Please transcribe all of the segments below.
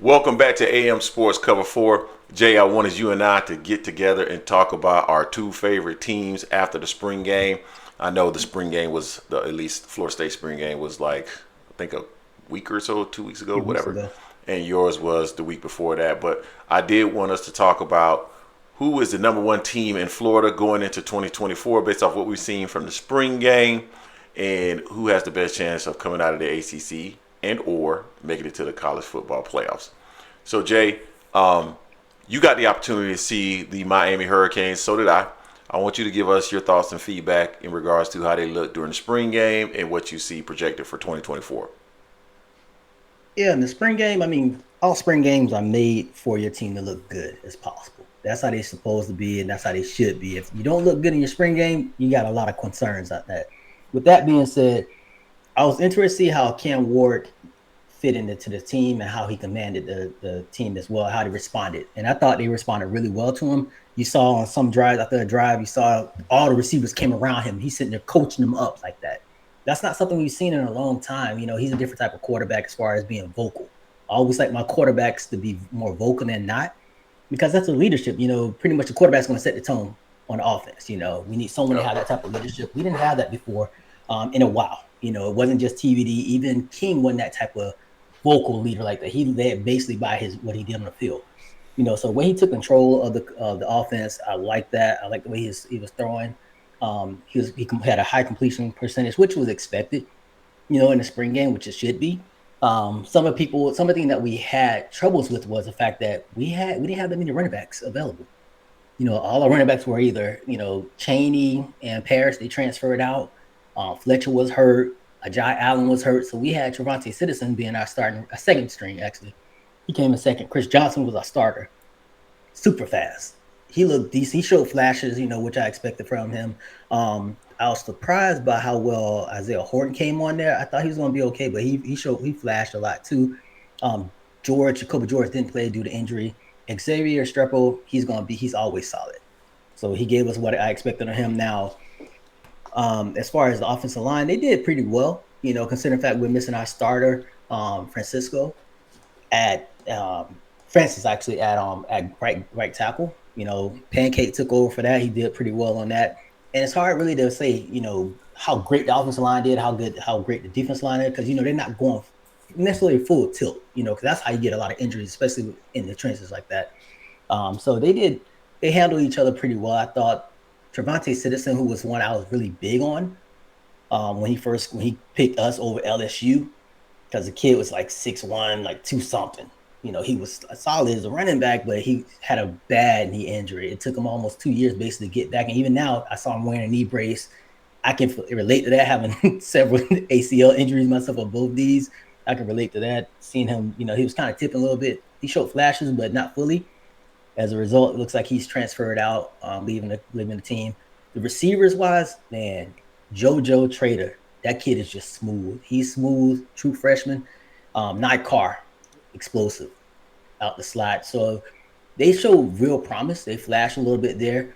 Welcome back to AM Sports Cover 4. Jay, I wanted you and I to get together and talk about our two favorite teams after the spring game. I know the spring game was, at least Florida State spring game was like, I think a week or so, 2 weeks A ago, few weeks whatever. ago. And yours was the week before that. But I did want us to talk about who is the number one team in Florida going into 2024 based off what we've seen from the spring game and who has the best chance of coming out of the ACC and or making it to the college football playoffs. So Jay, you got the opportunity to see the Miami Hurricanes. So did I. I want you to give us your thoughts and feedback in regards to how they look during the spring game and what you see projected for 2024. Yeah, in the spring game, I mean, all spring games are made for your team to look good as possible. That's how they're supposed to be, and that's how they should be. If you don't look good in your spring game, you got a lot of concerns at that. With that being said, I was interested to see how Cam Ward fit into the team and how he commanded the team as well, how they responded. And I thought they responded really well to him. You saw on some drives after a drive, you saw all the receivers came around him. He's sitting there coaching them up like that. That's not something we've seen in a long time. You know, he's a different type of quarterback as far as being vocal. I always like my quarterbacks to be more vocal than not because that's a leadership. You know, pretty much the quarterback's going to set the tone on the offense. You know, we need someone to Yep. have that type of leadership. We didn't have that before in a while. You know, it wasn't just TVD. Even King wasn't that type of vocal leader like that. He led basically by his what he did on the field. You know, so when he took control of the offense, I like that. I like the way he was throwing. He had a high completion percentage, which was expected. You know, in the spring game, which it should be. Some of the thing that we had troubles with was the fact that we didn't have that many running backs available. You know, all our running backs were either Cheney and Parrish. They transferred out. Fletcher was hurt. Ajay Allen was hurt, so we had Trevante Citizen being our starting, a second string actually. He came in second. Chris Johnson was our starter, super fast. He looked decent. He showed flashes, which I expected from him. I was surprised by how well Isaiah Horton came on there. I thought he was going to be okay, but he flashed a lot too. Um, Jacoby George didn't play due to injury. Xavier Strepo, he's always solid. So he gave us what I expected of him. Now, as far as the offensive line, they did pretty well. You know, considering the fact we're missing our starter, Francisco at Francis actually at right tackle. You know, Pancake took over for that. He did pretty well on that. And it's hard really to say, how great the offensive line did, how great the defense line is, because they're not going necessarily full tilt. Because that's how you get a lot of injuries, especially in the trenches like that. So they handled each other pretty well. I thought Trevante Citizen, who was one I was really big on when he picked us over LSU, because the kid was like 6'1", like two something. He was solid as a running back, but he had a bad knee injury. It took him almost 2 years basically to get back. And even now, I saw him wearing a knee brace. I can relate to that, having several ACL injuries myself on both knees. I can relate to that. Seeing him, he was kind of tipping a little bit. He showed flashes, but not fully. As a result, it looks like he's transferred out, leaving the team. The receivers wise, man, JoJo Trader, that kid is just smooth. He's smooth, true freshman. Night Carr, explosive out the slot. So they showed real promise. They flashed a little bit there.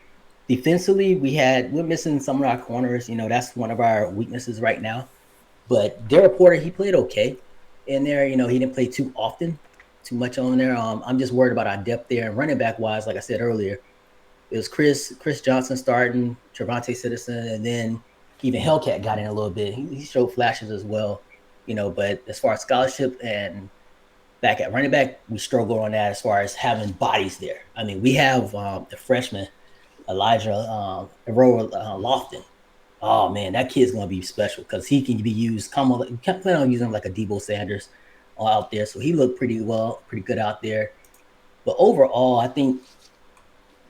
Defensively, we're missing some of our corners. That's one of our weaknesses right now. But Derek Porter, he played okay in there. He didn't play too often, too much on there. I'm just worried about our depth there. And running back wise, like I said earlier, it was Chris Johnson starting, Trevante Citizen, and then even Hellcat got in a little bit. He showed flashes as well, but as far as scholarship and back at running back, we struggle on that as far as having bodies there. I mean, we have the freshman, Elijah Aurora Lofton. Oh man, that kid's gonna be special because he can be used. Plan on using him like a Debo Sanders out there. So he looked pretty good out there. But overall, I think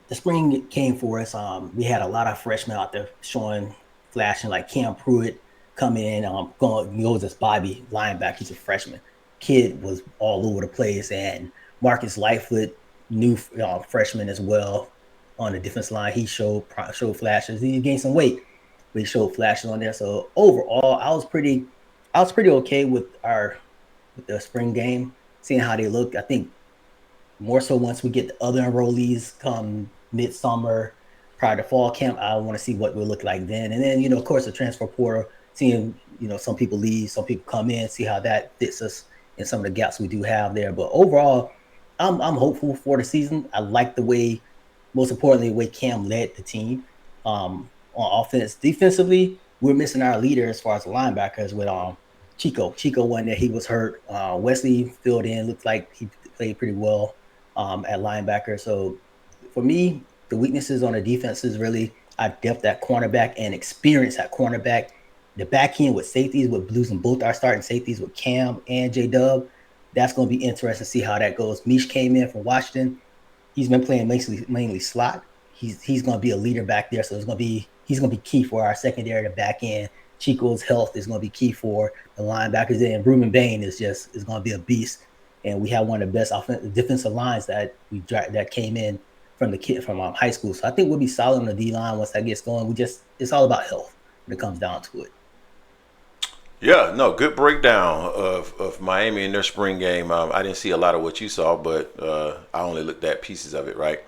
the spring came for us. We had a lot of freshmen out there showing, flashing, like Cam Pruitt coming in, goes as Bobby linebacker. He's a freshman. Kid was all over the place, and Marcus Lightfoot, new freshman as well on the defense line. He showed flashes. He gained some weight, but he showed flashes on there. So overall, I was pretty okay with the spring game, seeing how they look. I think more so once we get the other enrollees come midsummer, prior to fall camp, I want to see what we'll look like then. And then, of course, the transfer portal, seeing, some people leave, some people come in, see how that fits us and some of the gaps we do have there. But overall, I'm hopeful for the season. I like the way, most importantly, the way Cam led the team on offense. Defensively, we're missing our leader as far as the linebackers with Chico. Chico wasn't there; he was hurt. Wesley filled in, looked like he played pretty well at linebacker. So for me, the weaknesses on the defense is really our depth at cornerback and experience at cornerback. The back end with safeties, with losing both our starting safeties with Cam and J Dub, that's going to be interesting to see how that goes. Mish came in from Washington. He's been playing mainly slot. He's going to be a leader back there, so he's going to be key for our secondary, the back end. Chico's health is going to be key for the linebackers, and Ruben Bain is going to be a beast. And we have one of the best defensive lines that came in from the kid from high school. So I think we'll be solid on the D line once that gets going. It's all about health when it comes down to it. Yeah, no, good breakdown of Miami and their spring game. I didn't see a lot of what you saw, but I only looked at pieces of it, right?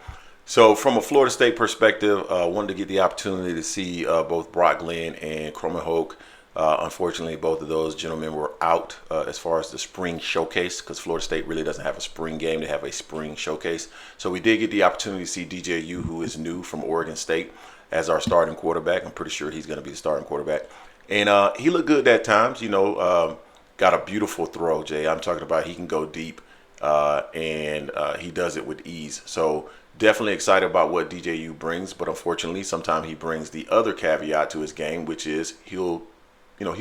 So from a Florida State perspective, wanted to get the opportunity to see both Brock Glenn and Croman Hoke. Unfortunately, both of those gentlemen were out as far as the spring showcase, because Florida State really doesn't have a spring game. They have a spring showcase. So we did get the opportunity to see DJU, who is new from Oregon State, as our starting quarterback. I'm pretty sure he's going to be the starting quarterback. And he looked good at times, got a beautiful throw, Jay. I'm talking about he can go deep, and he does it with ease. So definitely excited about what DJU brings, but unfortunately, sometimes he brings the other caveat to his game, which is he'll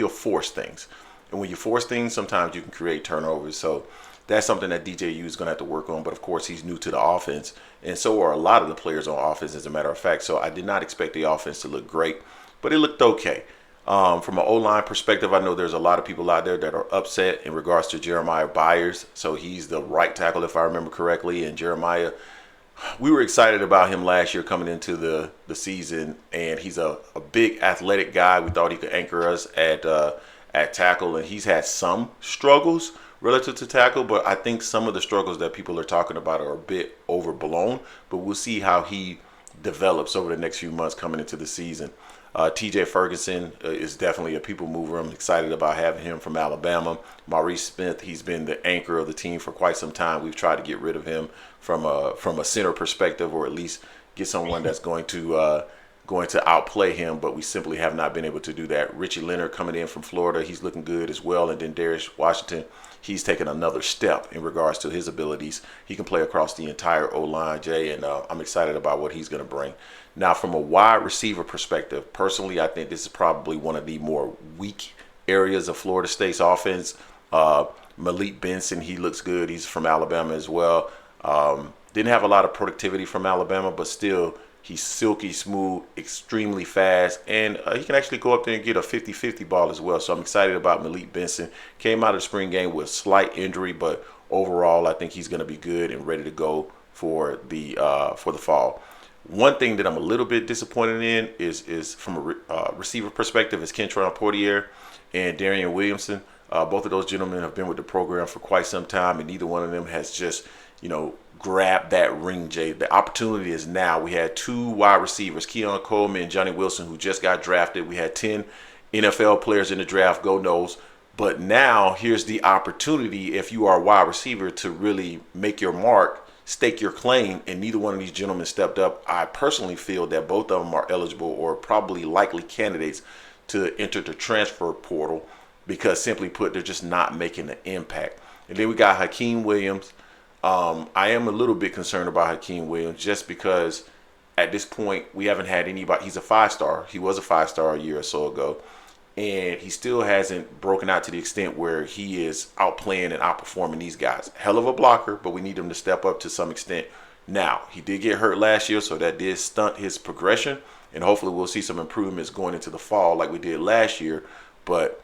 force things. And when you force things, sometimes you can create turnovers. So that's something that DJU is going to have to work on. But of course, he's new to the offense, and so are a lot of the players on offense, as a matter of fact. So I did not expect the offense to look great, but it looked okay. From an O-line perspective, I know there's a lot of people out there that are upset in regards to Jeremiah Byers. So he's the right tackle, if I remember correctly. And Jeremiah, we were excited about him last year coming into the season, and he's a big athletic guy. We thought he could anchor us at tackle, and he's had some struggles relative to tackle, but I think some of the struggles that people are talking about are a bit overblown. But we'll see how he develops over the next few months coming into the season. TJ Ferguson is definitely a people mover. I'm excited about having him from Alabama. Maurice Smith, he's been the anchor of the team for quite some time. We've tried to get rid of him from a center perspective, or at least get someone that's going to outplay him, but we simply have not been able to do that. Richie Leonard coming in from Florida, he's looking good as well. And then Darius Washington, he's taken another step in regards to his abilities. He can play across the entire O-line, Jay, and I'm excited about what he's going to bring. Now, from a wide receiver perspective, personally, I think this is probably one of the more weak areas of Florida State's offense. Malik Benson, he looks good. He's from Alabama as well. Didn't have a lot of productivity from Alabama, but still, he's silky smooth, extremely fast, and he can actually go up there and get a 50-50 ball as well. So I'm excited about Malik Benson. Came out of the spring game with slight injury, but overall, I think he's going to be good and ready to go for the fall. One thing that I'm a little bit disappointed in is from a receiver perspective is Kentron Portier and Darian Williamson. Both of those gentlemen have been with the program for quite some time, and neither one of them has just, grabbed that ring, Jay. The opportunity is now. We had two wide receivers, Keon Coleman and Johnny Wilson, who just got drafted. We had 10 NFL players in the draft, go knows. But now here's the opportunity, if you are a wide receiver, to really make your mark, stake your claim, and neither one of these gentlemen stepped up. I personally feel that both of them are eligible or probably likely candidates to enter the transfer portal because, simply put, they're just not making an impact. And then we got Hakeem Williams. I am a little bit concerned about Hakeem Williams just because at this point we haven't had anybody. He's a 5-star. He was a 5-star a year or so ago, and he still hasn't broken out to the extent where he is outplaying and outperforming these guys. Hell of a blocker, but we need him to step up to some extent. Now, he did get hurt last year, so that did stunt his progression, and hopefully we'll see some improvements going into the fall like we did last year. But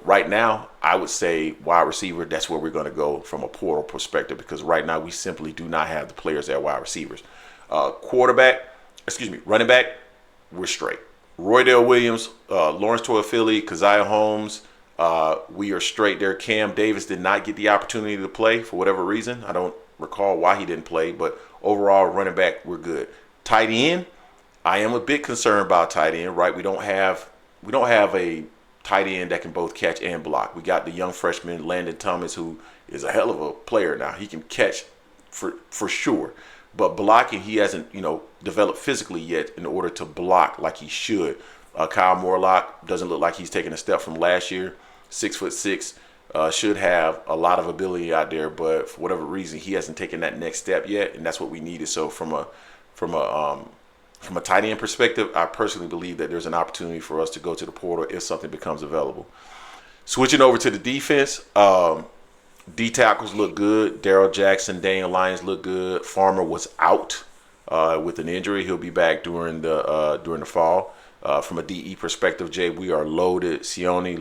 right now, I would say wide receiver, that's where we're going to go from a portal perspective, because right now we simply do not have the players at wide receivers. Running back, we're straight. Roydale Williams, Lawrence Toafili, Keziah Holmes, we are straight there. Cam Davis did not get the opportunity to play for whatever reason. I don't recall why he didn't play, but overall, running back, we're good. Tight end, I am a bit concerned about tight end, right? We don't have a tight end that can both catch and block. We got the young freshman Landon Thomas, who is a hell of a player now. He can catch for sure, but blocking, he hasn't developed physically yet in order to block like he should. Kyle Morlock doesn't look like he's taking a step from last year. 6'6", should have a lot of ability out there, but for whatever reason, he hasn't taken that next step yet, and that's what we needed. So from a tight end perspective, I personally believe that there's an opportunity for us to go to the portal if something becomes available. Switching over to the defense, D tackles look good. Darrell Jackson, Daniel Lyons look good. Farmer was out with an injury. He'll be back during the fall. From a DE perspective, Jay, we are loaded. Sione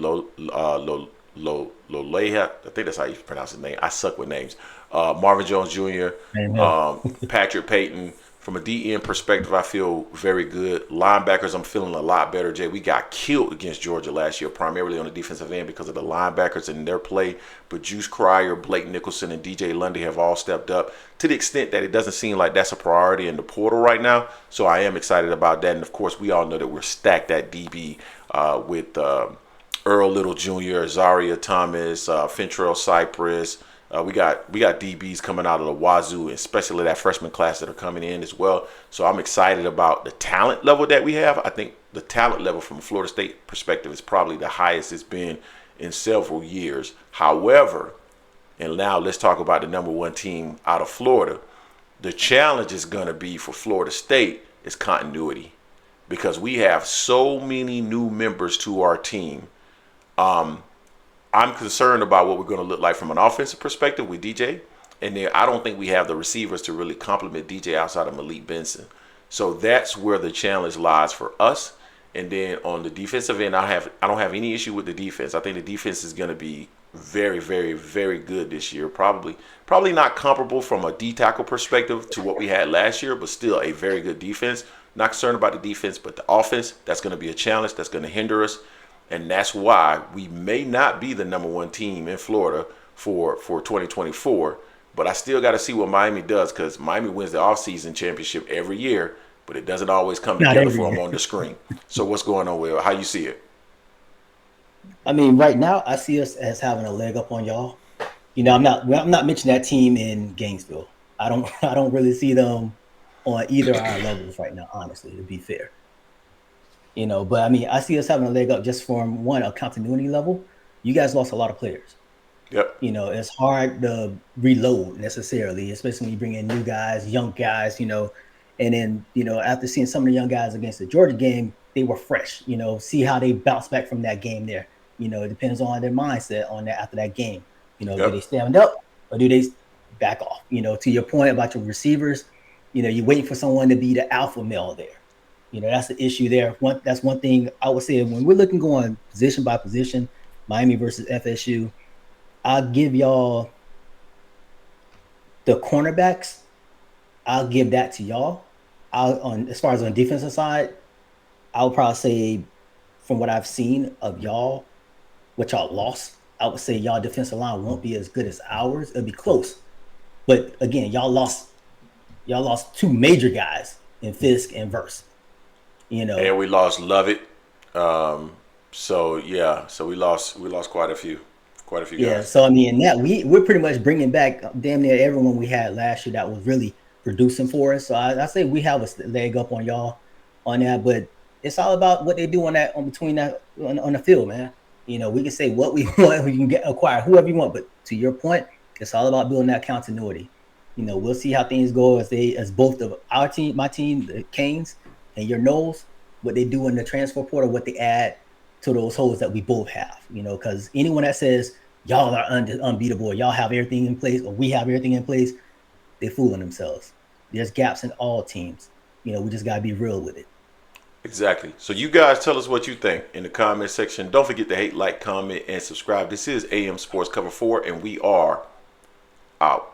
Loleha, I think that's how you pronounce his name. I suck with names. Marvin Jones Jr., Patrick Payton. From a DN perspective, I feel very good. Linebackers, I'm feeling a lot better, Jay. We got killed against Georgia last year, primarily on the defensive end because of the linebackers and their play. But Juice Cryer, Blake Nicholson, and DJ Lundy have all stepped up to the extent that it doesn't seem like that's a priority in the portal right now. So I am excited about that. And, of course, we all know that we're stacked at DB with Earl Little Jr., Zaria Thomas, Fentrell Cypress. We got DBs coming out of the wazoo, especially that freshman class that are coming in as well. So I'm excited about the talent level that we have. I think the talent level from a Florida State perspective is probably the highest it's been in several years. However, and now let's talk about the number one team out of Florida. The challenge is going to be for Florida State is continuity because we have so many new members to our team. I'm concerned about what we're going to look like from an offensive perspective with DJ. And then I don't think we have the receivers to really complement DJ outside of Malik Benson. So that's where the challenge lies for us. And then on the defensive end, I don't have any issue with the defense. I think the defense is going to be very, very, very good this year. Probably not comparable from a D tackle perspective to what we had last year, but still a very good defense. Not concerned about the defense, but the offense, that's going to be a challenge. That's going to hinder us. And that's why we may not be the number one team in Florida for 2024. But I still got to see what Miami does because Miami wins the offseason championship every year, but it doesn't always come together for them on the screen. So what's going on, Will? How you see it? I mean, right now I see us as having a leg up on y'all. I'm not mentioning that team in Gainesville. I don't really see them on either of our levels right now, honestly, to be fair. But I mean, I see us having a leg up just from a continuity level. You guys lost a lot of players. Yep. It's hard to reload necessarily, especially when you bring in new guys, young guys, and then, after seeing some of the young guys against the Georgia game, they were fresh, see how they bounce back from that game there. It depends on their mindset on that after that game. Do they stand up or do they back off? To your point about your receivers, you're waiting for someone to be the alpha male there. That's the issue there. That's one thing I would say when we're looking going position by position, Miami versus FSU, I'll give y'all the cornerbacks. I'll give that to y'all. As far as on the defensive side, I would probably say from what I've seen of y'all, what y'all lost, I would say y'all defensive line won't be as good as ours. It'll be close. But again, y'all lost two major guys in Fisk and Verse. And we lost Lovett. So we lost quite a few guys. Yeah, so I mean, in that we're pretty much bringing back damn near everyone we had last year that was really producing for us. So I say we have a leg up on y'all on that, but it's all about what they do on the field, man. We can say what we want, we can acquire whoever you want, but to your point, it's all about building that continuity. We'll see how things go as both of our team, my team, the Canes, and your Knowles, what they do in the transfer portal, what they add to those holes that we both have, because anyone that says y'all are unbeatable, or y'all have everything in place, or we have everything in place, they're fooling themselves. There's gaps in all teams. We just got to be real with it. Exactly. So you guys tell us what you think in the comment section. Don't forget to hate, like, comment, and subscribe. This is AM Sports Cover 4, and we are out.